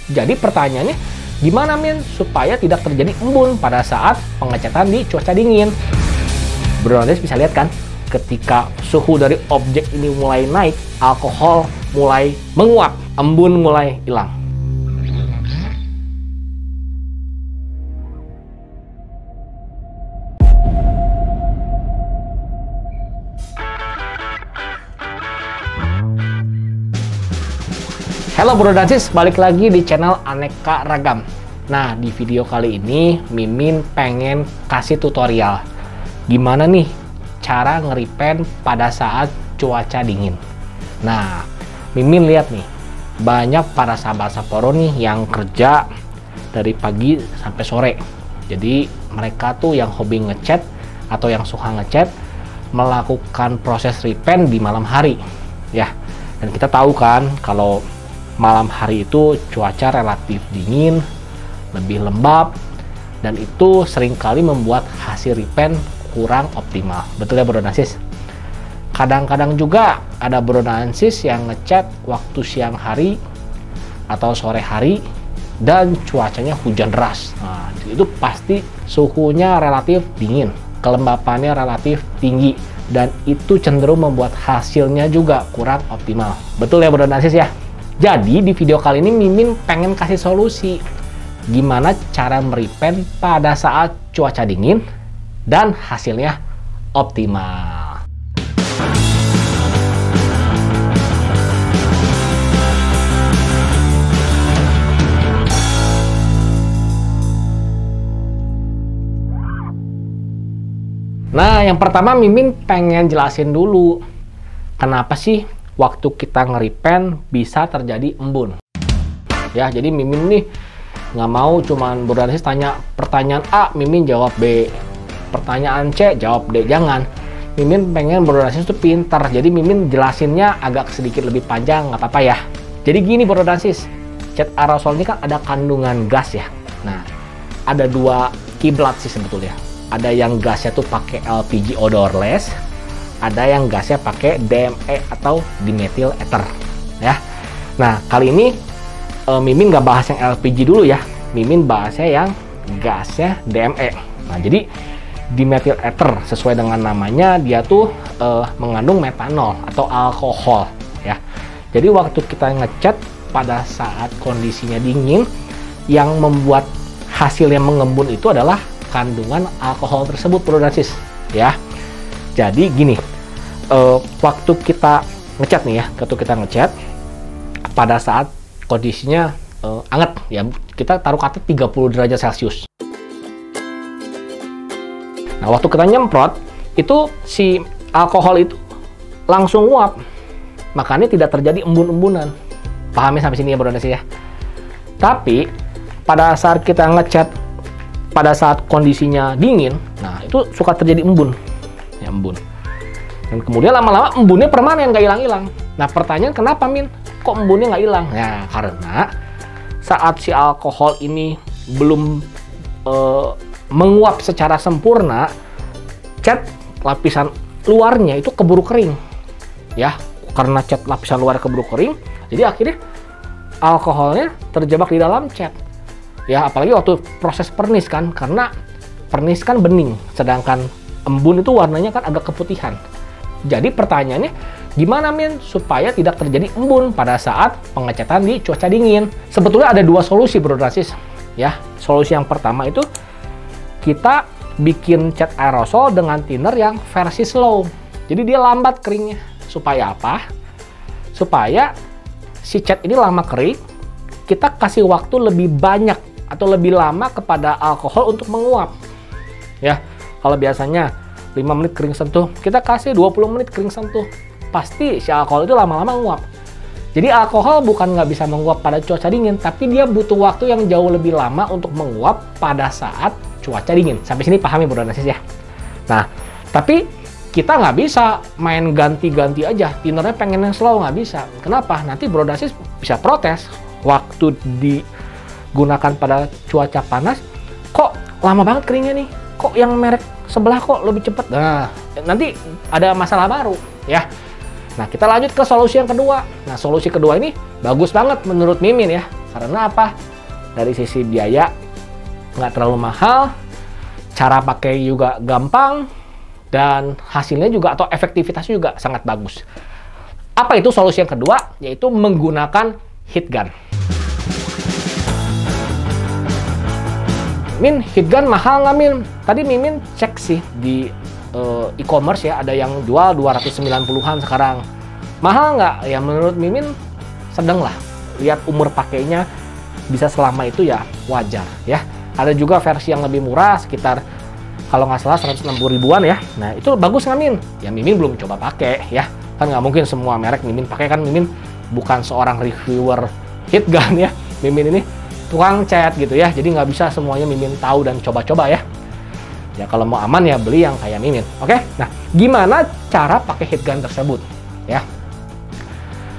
Jadi pertanyaannya, gimana Min supaya tidak terjadi embun pada saat pengecatan di cuaca dingin? Bro Nantis bisa lihat kan, ketika suhu dari objek ini mulai naik, alkohol mulai menguap, embun mulai hilang. Halo Bro Nantis, balik lagi di channel Aneka Ragam. Nah, di video kali ini Mimin pengen kasih tutorial gimana nih cara ngeripen pada saat cuaca dingin. Nah, Mimin lihat nih, banyak para sahabat Sapporo nih yang kerja dari pagi sampai sore. Jadi mereka tuh yang hobi ngecat atau yang suka ngecat melakukan proses ripen di malam hari ya. Dan kita tahu kan kalau malam hari itu cuaca relatif dingin, lebih lembab, dan itu seringkali membuat hasil ripen kurang optimal. Betul ya Bro Nantis? Kadang-kadang juga ada Bro Nantis yang ngecat waktu siang hari atau sore hari dan cuacanya hujan deras. Nah, itu pasti suhunya relatif dingin, kelembapannya relatif tinggi, dan itu cenderung membuat hasilnya juga kurang optimal. Betul ya Bro Nantis ya? Jadi di video kali ini Mimin pengen kasih solusi gimana cara meripen pada saat cuaca dingin dan hasilnya optimal. Nah, yang pertama Mimin pengen jelasin dulu kenapa sih waktu kita ngeripen bisa terjadi embun. Ya, jadi Mimin nih nggak mau cuman Bro Nantis tanya pertanyaan A, Mimin jawab B. Pertanyaan C, jawab D. Jangan. Mimin pengen Bro Nantis itu pintar. Jadi Mimin jelasinnya agak sedikit lebih panjang, nggak apa-apa ya. Jadi gini Bro Nantis, cat aerosol ini kan ada kandungan gas ya. Nah, ada dua kiblat sih sebetulnya. Ada yang gasnya tuh pakai LPG odorless, ada yang gasnya pakai DME atau dimethyl ether ya. Nah, kali ini Mimin nggak bahas yang LPG dulu ya. Mimin bahasnya yang gasnya DME. Nah, jadi dimethyl ether sesuai dengan namanya dia tuh mengandung metanol atau alkohol ya. Jadi waktu kita ngecat pada saat kondisinya dingin, yang membuat hasilnya mengembun itu adalah kandungan alkohol tersebut Bro Nantis ya. Jadi gini, waktu kita ngecat nih ya, waktu kita ngecat pada saat kondisinya anget ya, kita taruh kata 30 derajat Celcius. Nah, waktu kita nyemprot itu si alkohol itu langsung nguap, makanya tidak terjadi embun-embunan. Pahami sampai sini ya Bro Nantis ya. Tapi pada saat kita ngecat pada saat kondisinya dingin, nah itu suka terjadi embun ya, embun. Dan kemudian lama-lama embunnya permanen, nggak hilang-hilang. Nah, pertanyaan kenapa Min? Kok embunnya nggak hilang? Ya, karena saat si alkohol ini belum menguap secara sempurna, cat lapisan luarnya itu keburu kering. Ya, karena cat lapisan luar keburu kering, jadi akhirnya alkoholnya terjebak di dalam cat. Ya, apalagi waktu proses pernis kan, karena pernis kan bening, sedangkan embun itu warnanya kan agak keputihan. Jadi pertanyaannya, gimana Min supaya tidak terjadi embun pada saat pengecatan di cuaca dingin? Sebetulnya ada dua solusi Bro Nantis ya. Solusi yang pertama itu kita bikin cat aerosol dengan thinner yang versi slow. Jadi dia lambat keringnya. Supaya apa? Supaya si cat ini lama kering, kita kasih waktu lebih banyak atau lebih lama kepada alkohol untuk menguap. Ya, kalau biasanya 5 menit kering sentuh, kita kasih 20 menit kering sentuh. Pasti si alkohol itu lama-lama nguap. Jadi alkohol bukan nggak bisa menguap pada cuaca dingin, tapi dia butuh waktu yang jauh lebih lama untuk menguap pada saat cuaca dingin. Sampai sini pahami Bro Nantis ya. Nah, tapi kita nggak bisa main ganti-ganti aja. Thinnernya pengen yang slow, nggak bisa. Kenapa? Nanti Bro Nantis bisa protes. Waktu digunakan pada cuaca panas, kok lama banget keringnya nih? Kok yang merek sebelah kok lebih cepat? Nah, nanti ada masalah baru ya. Nah, kita lanjut ke solusi yang kedua. Nah, solusi kedua ini bagus banget menurut Mimin ya. Karena apa? Dari sisi biaya nggak terlalu mahal, cara pakai juga gampang, dan hasilnya juga atau efektivitasnya juga sangat bagus. Apa itu solusi yang kedua? Yaitu menggunakan heat gun. Min, heat gun mahal nggak, Min? Tadi Mimin cek sih di e-commerce ya, ada yang jual 290-an sekarang. Mahal nggak? Ya menurut Mimin sedang lah. Lihat umur pakainya bisa selama itu ya wajar ya. Ada juga versi yang lebih murah sekitar kalau nggak salah 160 ribuan ya. Nah itu bagus nggak, Min? Ya Mimin belum coba pakai ya. Kan nggak mungkin semua merek Mimin pakai, kan Mimin bukan seorang reviewer heat gun ya. Mimin ini tukang cat gitu ya, jadi nggak bisa semuanya Mimin tahu dan coba-coba ya. Ya kalau mau aman ya beli yang kayak Mimin. Oke, nah gimana cara pakai heat gun tersebut ya?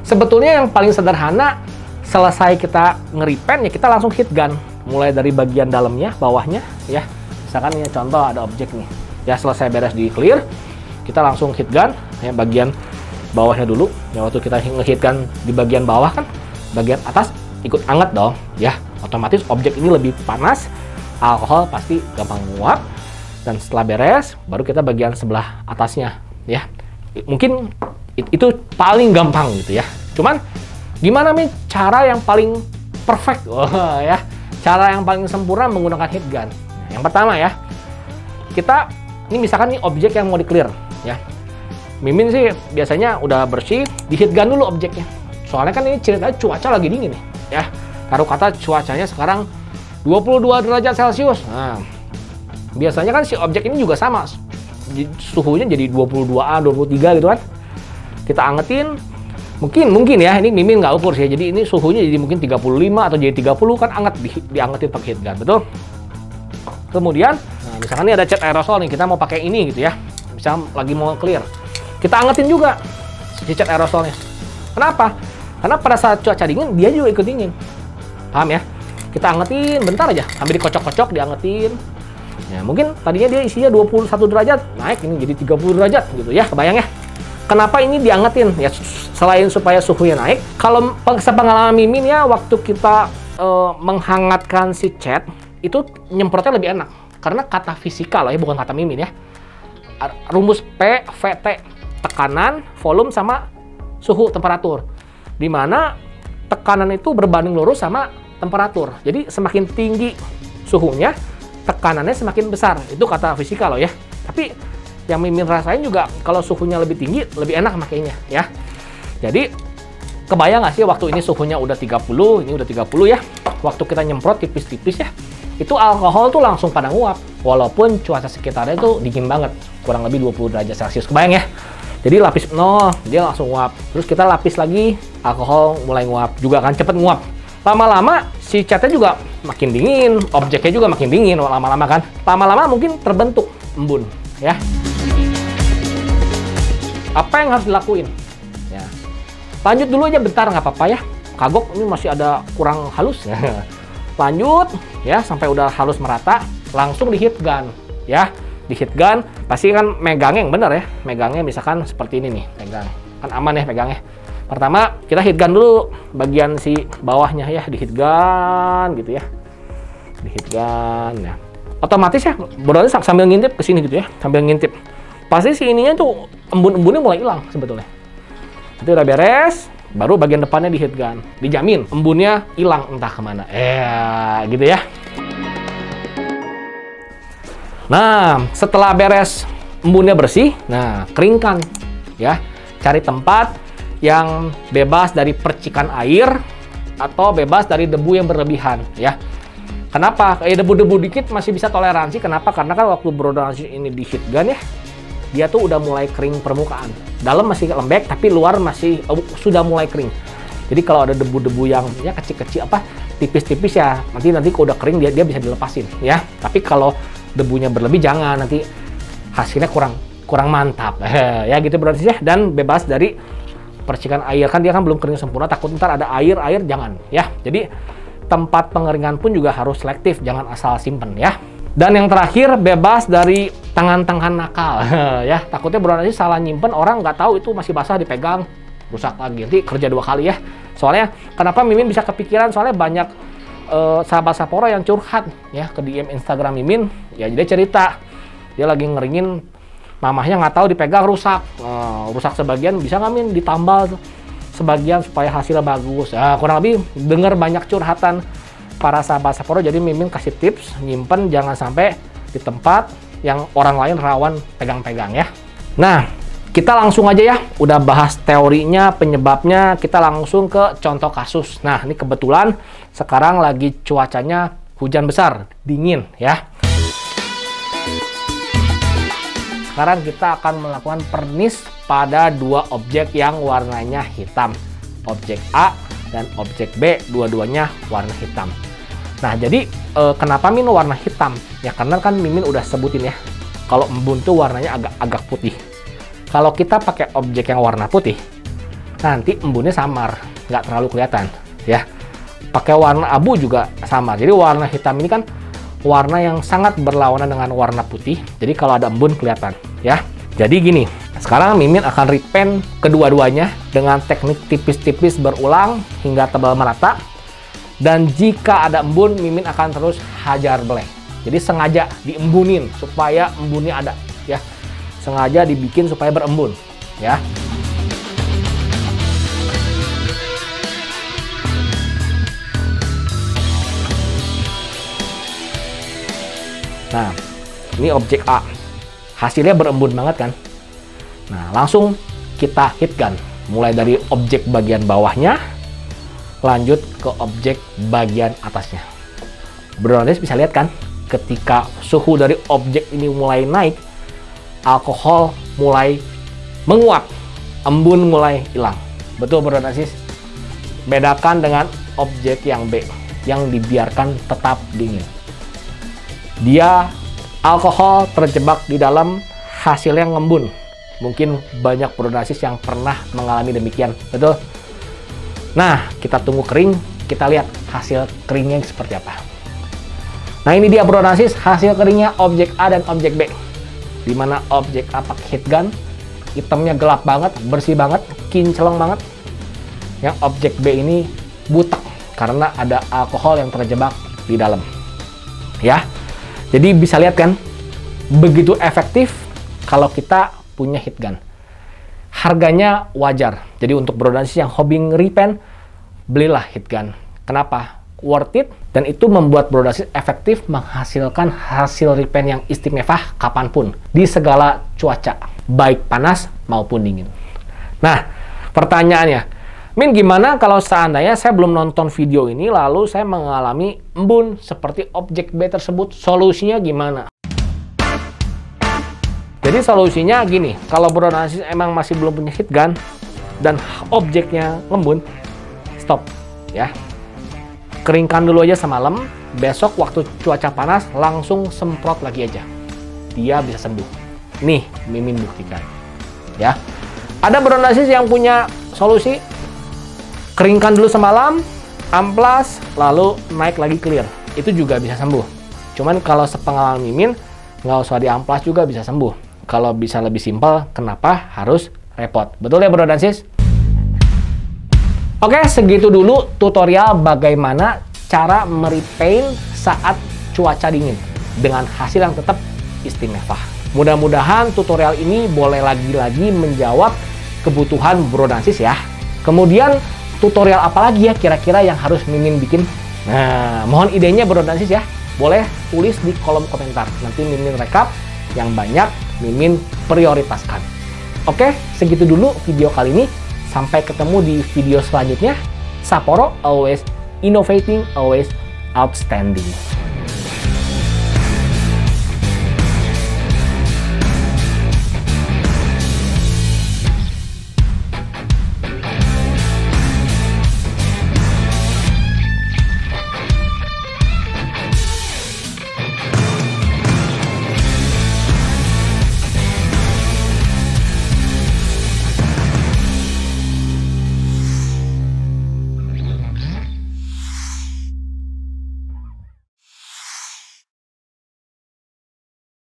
Sebetulnya yang paling sederhana, selesai kita ngeripen ya kita langsung heat gun, mulai dari bagian dalamnya, bawahnya ya. Misalkan ini contoh ada objek nih, ya selesai beres di clear, kita langsung heat gun ya bagian bawahnya dulu. Ya waktu kita nge-heat gun di bagian bawah kan, bagian atas ikut anget dong ya. Otomatis objek ini lebih panas, alkohol pasti gampang nguap, dan setelah beres baru kita bagian sebelah atasnya ya. Mungkin itu paling gampang gitu ya. Cuman gimana nih cara yang paling perfect ya, cara yang paling sempurna menggunakan heat gun? Yang pertama ya, kita ini misalkan nih objek yang mau di clear ya. Mimin sih biasanya udah bersih, di heat gun dulu objeknya. Soalnya kan ini ceritanya cuaca lagi dingin nih ya. Taruh kata cuacanya sekarang 22 derajat Celcius. Nah, biasanya kan si objek ini juga sama. Suhunya jadi 22A, 23 gitu kan. Kita angetin. Mungkin ya, ini Mimin nggak ukur sih. Jadi ini suhunya jadi mungkin 35 atau jadi 30 kan anget, diangetin pakai heat gun, betul? Kemudian, nah misalkan ini ada cat aerosol nih, kita mau pakai ini gitu ya. Misalnya lagi mau clear. Kita angetin juga si cat aerosolnya. Kenapa? Karena pada saat cuaca dingin, dia juga ikut dingin. Paham ya? Kita angetin bentar aja, sambil dikocok-kocok, diangetin. Ya, mungkin tadinya dia isinya 21 derajat, naik ini jadi 30 derajat gitu ya, kebayang ya? Kenapa ini diangetin? Ya selain supaya suhunya naik, kalau sepengalaman Mimin ya, waktu kita menghangatkan si cat, itu nyemprotnya lebih enak. Karena kata fisika loh ya, bukan kata Mimin ya. Rumus P, VT, tekanan, volume, sama suhu, temperatur. Dimana tekanan itu berbanding lurus sama temperatur. Jadi semakin tinggi suhunya, tekanannya semakin besar. Itu kata fisika loh ya. Tapi yang Mimin rasain juga kalau suhunya lebih tinggi, lebih enak makainya ya. Jadi kebayang nggak sih waktu ini suhunya udah 30, ini udah 30 ya. Waktu kita nyemprot tipis-tipis ya, itu alkohol tuh langsung pada nguap. Walaupun cuaca sekitarnya itu dingin banget, kurang lebih 20 derajat Celcius. Kebayang ya? Jadi lapis 0, dia langsung nguap. Terus kita lapis lagi, alkohol mulai nguap juga kan, cepet nguap. Lama-lama si catnya juga makin dingin, objeknya juga makin dingin lama-lama kan. Lama-lama mungkin terbentuk embun ya. Apa yang harus dilakuin? Ya. Lanjut dulu aja bentar, nggak apa-apa ya. Kagok ini masih ada kurang halus ya. Lanjut ya sampai udah halus merata, langsung di heat gun ya. Di heat gun pasti kan megangnya yang bener ya. Megangnya misalkan seperti ini nih, pegang. Kan aman ya pegangnya. Pertama kita heat gun dulu bagian si bawahnya ya, di heat gun gitu ya. Di heat gun ya. Otomatis ya berarti sambil ngintip ke sini gitu ya, sambil ngintip. Pasti si ininya tuh embun-embunnya mulai hilang sebetulnya. Nanti udah beres, baru bagian depannya di heat gun. Dijamin embunnya hilang entah kemana. Gitu ya. Nah, setelah beres embunnya bersih, nah keringkan ya. Cari tempat yang bebas dari percikan air atau bebas dari debu yang berlebihan ya. Kenapa? Kayak debu-debu dikit masih bisa toleransi. Kenapa? Karena kan waktu brodasi ini di heat gun ya, dia tuh udah mulai kering permukaan. Dalam masih lembek, tapi luar masih sudah mulai kering. Jadi kalau ada debu-debu yang ya kecil-kecil apa tipis-tipis ya, nanti kalau udah kering dia bisa dilepasin ya. Tapi kalau debunya berlebih jangan, nanti hasilnya kurang mantap ya gitu berarti ya. Dan bebas dari percikan air, kan dia kan belum kering sempurna, takut ntar ada air jangan ya. Jadi tempat pengeringan pun juga harus selektif, jangan asal simpen ya. Dan yang terakhir, bebas dari tangan-tangan nakal ya. Takutnya berarti salah nyimpen, orang nggak tahu itu masih basah dipegang, rusak lagi, nanti kerja 2 kali ya. Soalnya kenapa Mimin bisa kepikiran? Soalnya banyak sahabat Sapporo yang curhat ya ke DM Instagram Mimin. Ya jadi cerita dia lagi ngeringin mamahnya nggak tahu dipegang rusak. Rusak sebagian, bisa nggak Min ditambal sebagian supaya hasilnya bagus. Kurang lebih dengar banyak curhatan para sahabat Sapporo. Jadi Mimin kasih tips nyimpen jangan sampai di tempat yang orang lain rawan pegang-pegang ya. Nah, kita langsung aja ya, udah bahas teorinya, penyebabnya, kita langsung ke contoh kasus. Nah, ini kebetulan sekarang lagi cuacanya hujan besar, dingin ya. Sekarang kita akan melakukan pernis pada dua objek yang warnanya hitam. Objek A dan objek B, dua-duanya warna hitam. Nah, jadi kenapa Min warna hitam? Ya karena kan Mimin udah sebutin ya, kalau embun tuh warnanya agak putih. Kalau kita pakai objek yang warna putih, nanti embunnya samar, nggak terlalu kelihatan, ya. Pakai warna abu juga samar. Jadi warna hitam ini kan warna yang sangat berlawanan dengan warna putih. Jadi kalau ada embun kelihatan, ya. Jadi gini, sekarang Mimin akan repaint kedua-duanya dengan teknik tipis-tipis berulang hingga tebal merata. Dan jika ada embun, Mimin akan terus hajar black. Jadi sengaja diembunin supaya embunnya ada, ya. Sengaja dibikin supaya berembun, ya. Nah, ini objek A. Hasilnya berembun banget kan? Nah, langsung kita hit gun. Mulai dari objek bagian bawahnya, lanjut ke objek bagian atasnya. Bro-bro bisa lihat kan? Ketika suhu dari objek ini mulai naik, alkohol mulai menguap, embun mulai hilang. Betul Bro dan Sis? Bedakan dengan objek yang B, yang dibiarkan tetap dingin. Dia alkohol terjebak di dalam, hasilnya ngembun. Mungkin banyak Bro dan Sis yang pernah mengalami demikian, betul? Nah, kita tunggu kering, kita lihat hasil keringnya seperti apa. Nah, ini dia Bro dan Sis, hasil keringnya objek A dan objek B. Dimana objek A pakai heat gun, hitamnya gelap banget, bersih banget, kinclong banget. Yang objek B ini butek karena ada alkohol yang terjebak di dalam. Ya, jadi bisa lihat kan, begitu efektif kalau kita punya heat gun. Harganya wajar. Jadi untuk Bro dan Sis yang hobi repaint, belilah heat gun. Kenapa? Worth it, dan itu membuat Bro dan Sis efektif menghasilkan hasil repaint yang istimewa kapanpun di segala cuaca, baik panas maupun dingin. Nah, pertanyaannya, Min, gimana kalau seandainya saya belum nonton video ini lalu saya mengalami embun seperti objek B tersebut, solusinya gimana? Jadi solusinya gini, kalau Bro dan Sis emang masih belum punya heat gun dan objeknya ngembun, stop ya. Keringkan dulu aja semalam, besok waktu cuaca panas langsung semprot lagi aja. Dia bisa sembuh. Nih, Mimin buktikan. Ya. Ada Bro dan Sis yang punya solusi, keringkan dulu semalam, amplas, lalu naik lagi clear. Itu juga bisa sembuh. Cuman kalau sepengalaman Mimin, nggak usah diamplas juga bisa sembuh. Kalau bisa lebih simpel, kenapa harus repot? Betul ya Bro dan Sis? Oke, segitu dulu tutorial bagaimana cara merepaint saat cuaca dingin dengan hasil yang tetap istimewa. Mudah-mudahan tutorial ini boleh lagi-lagi menjawab kebutuhan Bro dan Sis ya. Kemudian tutorial apa lagi ya kira-kira yang harus Mimin bikin? Nah, mohon idenya Bro dan Sis ya. Boleh tulis di kolom komentar. Nanti Mimin rekap yang banyak Mimin prioritaskan. Oke, segitu dulu video kali ini. Sampai ketemu di video selanjutnya. Sapporo always innovating, always outstanding.